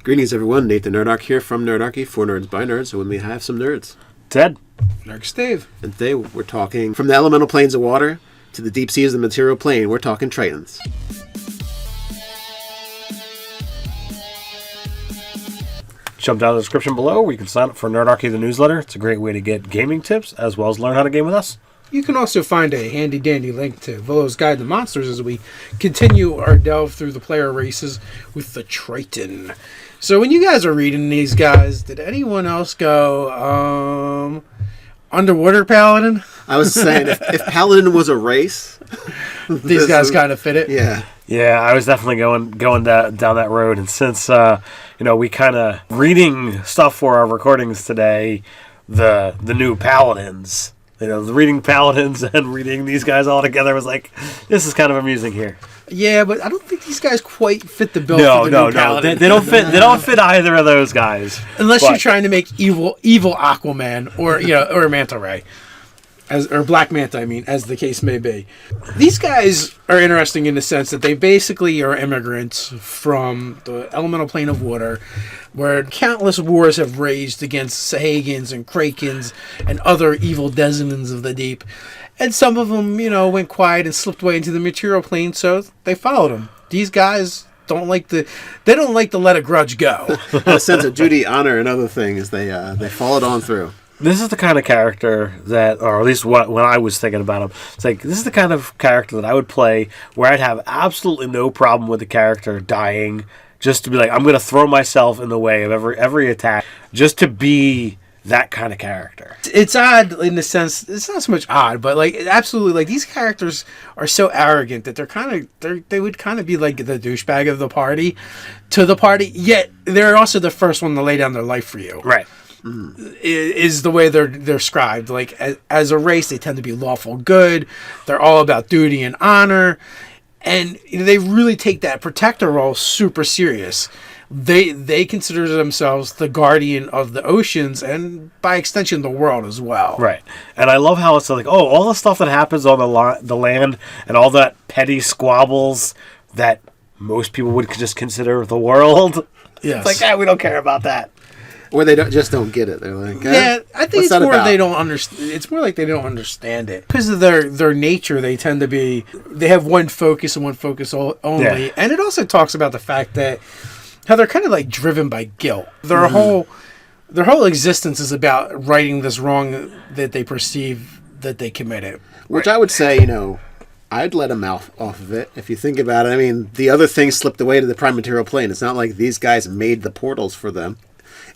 Greetings, everyone. Nate the Nerdarch here from Nerdarchy, for nerds by nerds, and when we have some nerds. Ted. Nerds Dave. And today we're talking from the elemental planes of water to the deep seas of the material plane. We're talking Tritons. Jump down to the description below where you can sign up for Nerdarchy the newsletter. It's a great way to get gaming tips as well as learn how to game with us. You can also find a handy-dandy link to Volo's Guide to Monsters as we continue our delve through the player races with the Triton. So when you guys are reading these guys, did anyone else go, underwater paladin? I was saying, if paladin was a race... These guys kind of fit it. Yeah. Yeah, I was definitely going down that road. And since, we kind of reading stuff for our recordings today, the new paladins... reading paladins and reading these guys all together was like, this is kind of amusing here. Yeah, but I don't think these guys quite fit the bill. No. They don't fit. They don't fit either of those guys. Unless you're trying to make evil Aquaman or Manta Ray, or Black Manta. I mean, as the case may be. These guys are interesting in the sense that they basically are immigrants from the elemental plane of water, where countless wars have raged against sahagins and krakens and other evil denizens of the deep. And some of them, went quiet and slipped away into the material plane, so they followed them. These guys don't like to let a grudge go. A sense of duty, honor, and other things, they followed on through. This is the kind of character that, or at least when I was thinking about him, it's like, this is the kind of character that I would play where I'd have absolutely no problem with the character dying, just to be like, I'm going to throw myself in the way of every attack, just to be that kind of character. It's odd in the sense, it's not so much odd, but absolutely, these characters are so arrogant that they would kind of be like the douchebag of the party, yet they're also the first one to lay down their life for you. Right. Is the way they're described. As a race, they tend to be lawful good. They're all about duty and honor, and they really take that protector role super serious. They consider themselves the guardian of the oceans and by extension the world as well. Right. And I love how it's like, all the stuff that happens on the land and all that petty squabbles that most people would just consider the world. Yes. It's like, we don't care about that. Or they don't get it. They're like, yeah, I think it's more they don't understand. It's more like they don't understand it because of their nature. They tend to be. They have one focus and one focus only. Yeah. And it also talks about the fact that how they're kind of like driven by guilt. Their whole existence is about righting this wrong that they perceive that they committed. Which I would say, I'd let them off of it. If you think about it, I mean, the other thing slipped away to the prime material plane. It's not like these guys made the portals for them.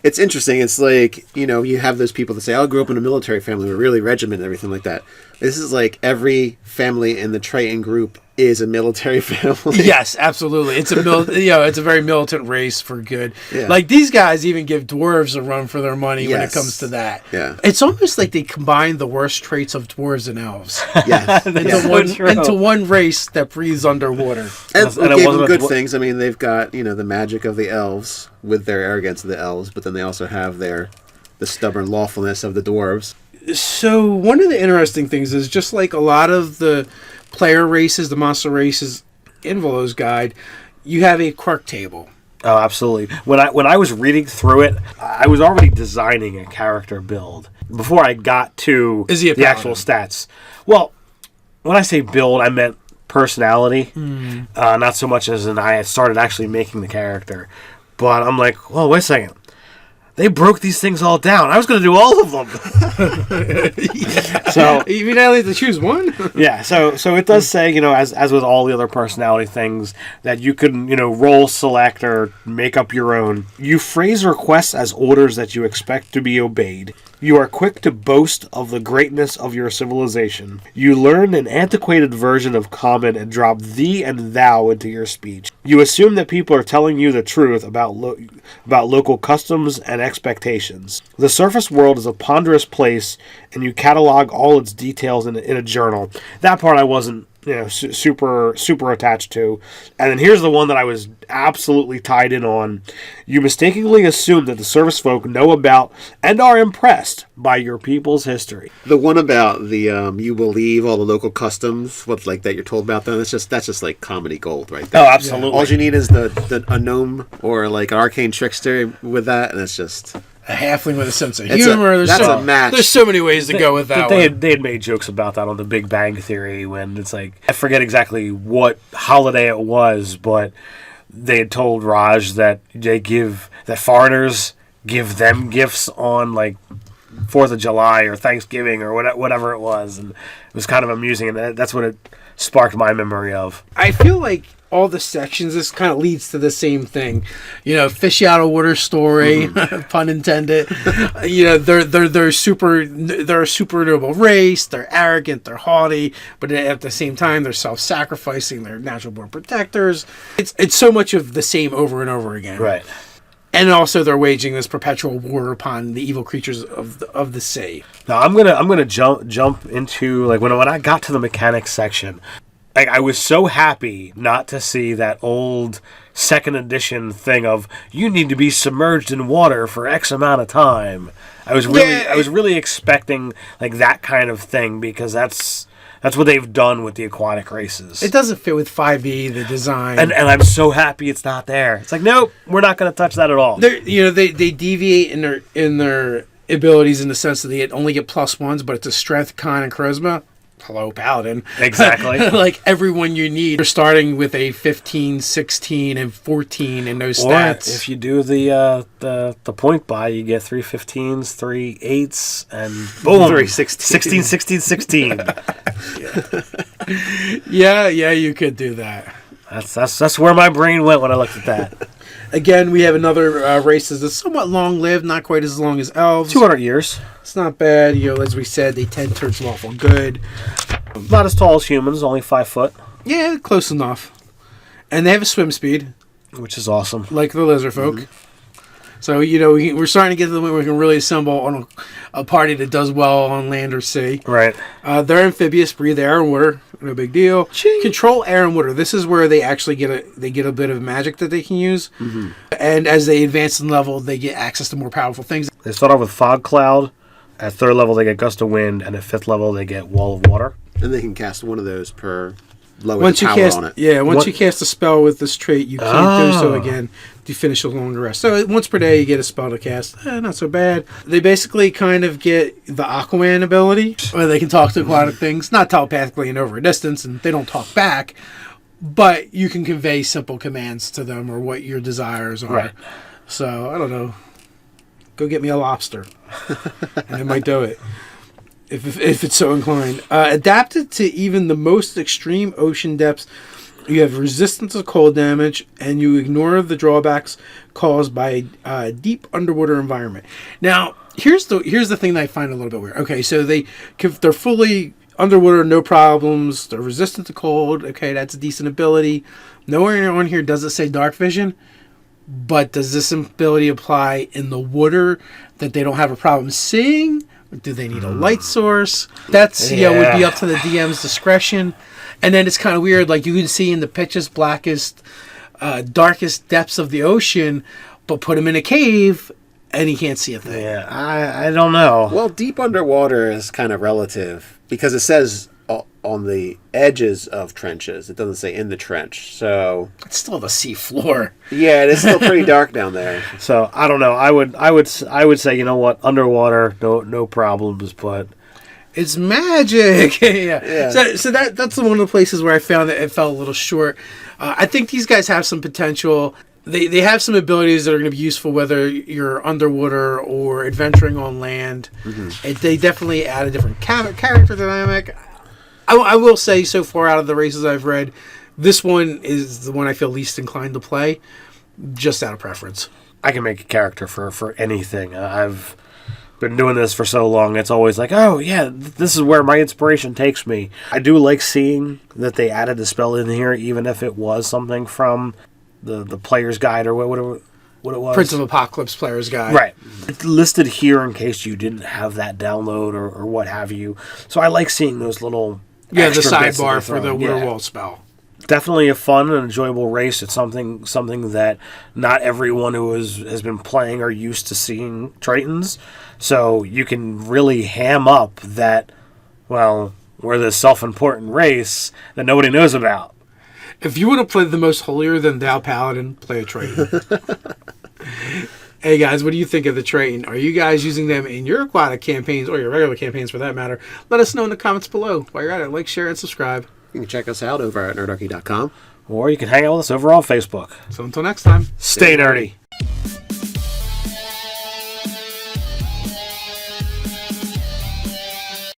It's interesting. It's like, you have those people that say, I grew up in a military family. We're really regimented and everything like that. This is like every family in the Triton group is a military family. Yes, absolutely. It's it's a very militant race for good. Yeah. These guys even give dwarves a run for their money when it comes to that. Yeah. It's almost like they combine the worst traits of dwarves and elves. Yes. into one race that breathes underwater. And it gave them good things. I mean, they've got, the magic of the elves with their arrogance of the elves, but then they also have the stubborn lawfulness of the dwarves. So one of the interesting things is just like a lot of the player races, the monster races in Volo's Guide, you have a quirk table. Oh, absolutely. When I was reading through it, I was already designing a character build before I got to the actual stats. Well, when I say build, I meant personality, not so much as I had started actually making the character. But I'm like, well, wait a second. They broke these things all down. I was going to do all of them. So you mean I only have to choose one? Yeah. So it does say, as with all the other personality things, that you can, roll, select, or make up your own. You phrase requests as orders that you expect to be obeyed. You are quick to boast of the greatness of your civilization. You learn an antiquated version of common and drop thee and thou into your speech. You assume that people are telling you the truth about local customs and expectations. The surface world is a ponderous place, and you catalog all its details in a journal. That part I wasn't super attached to. And then here's the one that I was absolutely tied in on. You mistakenly assume that the service folk know about and are impressed by your people's history. The one about the you believe all the local customs, what like that you're told about them. That's just like comedy gold right there. Oh, absolutely. All you need is a gnome or like an arcane trickster with that, and it's just a halfling with a sense of humor. That's a match. There's so many ways to go with that. They had made jokes about that on The Big Bang Theory when it's like, I forget exactly what holiday it was, but they had told Raj that that foreigners give them gifts on like 4th of July or Thanksgiving or whatever it was, and it was kind of amusing, and that's what it sparked my memory of. I feel like all the sections, this kind of leads to the same thing. Fish out of water story, pun intended. They're a super noble race. They're arrogant. They're haughty, but at the same time, they're self-sacrificing. They're natural born protectors. It's so much of the same over and over again. Right. And also, they're waging this perpetual war upon the evil creatures of the sea. Now, I'm gonna jump into like when I got to the mechanics section. Like, I was so happy not to see that old 2nd edition thing of you need to be submerged in water for X amount of time. I was really expecting like that kind of thing because that's what they've done with the aquatic races. It doesn't fit with 5e, the design, and I'm so happy it's not there. It's like, nope, we're not going to touch that at all. They deviate in their abilities in the sense that they only get +1s, but it's a strength, con, and charisma. Hello, paladin. Exactly. Like everyone you need. You're starting with a 15, 16, and 14 in those stats. Or if you do the point buy, you get 3 15s, 3 8s, and boom, 3 16. 16, 16. Yeah, you could do that. That's where my brain went when I looked at that. Again, we have another race that's somewhat long-lived, not quite as long as elves. 200 years. It's not bad. As we said, they tend towards lawful good. Not as tall as humans, only 5 foot. Yeah, close enough. And they have a swim speed, which is awesome, like the lizard folk. Mm-hmm. So we're starting to get to the point where we can really assemble on a party that does well on land or sea. Right. They're amphibious, breathe air and water. No big deal. Ching. Control air and water. This is where they actually get a bit of magic that they can use. Mm-hmm. And as they advance in level, they get access to more powerful things. They start off with fog cloud. At 3rd level, they get gust of wind, and at 5th level, they get wall of water. And they can cast one of those per lower power on it. Yeah, once you cast a spell with this trait, you can't do so again to finish a longer rest. So once per day, you get a spell to cast. Not so bad. They basically kind of get the Aquaman ability, where they can talk to aquatic things, not telepathically and over a distance, and they don't talk back, but you can convey simple commands to them or what your desires are. Right. So, I don't know. Go get me a lobster. And I might do it. If it's so inclined. Adapted to even the most extreme ocean depths, you have resistance to cold damage, and you ignore the drawbacks caused by a deep underwater environment. Now, here's the thing that I find a little bit weird. Okay, so they're fully underwater, no problems. They're resistant to cold. Okay, that's a decent ability. Nowhere on here does it say dark vision. But does this ability apply in the water that they don't have a problem seeing? Or do they need a light source? That's would be up to the DM's discretion. And then it's kind of weird, like you can see in the pitchest, blackest, darkest depths of the ocean, but put him in a cave and he can't see a thing. Yeah, I don't know. Well, deep underwater is kind of relative because it says on the edges of trenches. It doesn't say in the trench, so it's still the sea floor. Yeah, it is still pretty dark down there. So I don't know. I would say, you know what, underwater, no problems, but it's magic. Yeah. So that's one of the places where I found that it fell a little short. I think these guys have some potential. They have some abilities that are going to be useful whether you're underwater or adventuring on land. Mm-hmm. They definitely add a different character dynamic. I will say, so far out of the races I've read, this one is the one I feel least inclined to play, just out of preference. I can make a character for anything. I've been doing this for so long, it's always like, oh yeah, this is where my inspiration takes me. I do like seeing that they added the spell in here, even if it was something from the player's guide or whatever. What it was. Prince of Apocalypse Player's Guide. Right. It's listed here in case you didn't have that download or what have you. So I like seeing those little Yeah, the extra bits that sidebar they for throw the in. Water Yeah. Wall spell. Definitely a fun and enjoyable race. It's something that not everyone who has been playing are used to seeing Tritons. So you can really ham up that, well, we're this self-important race that nobody knows about. If you want to play the most holier than thou paladin, play a Triton. Hey guys, what do you think of the Triton? Are you guys using them in your aquatic campaigns or your regular campaigns for that matter? Let us know in the comments below. While you're at it, like, share, and subscribe. You can check us out over at nerdarchy.com. Or you can hang out with us over on Facebook. So until next time. Stay nerdy.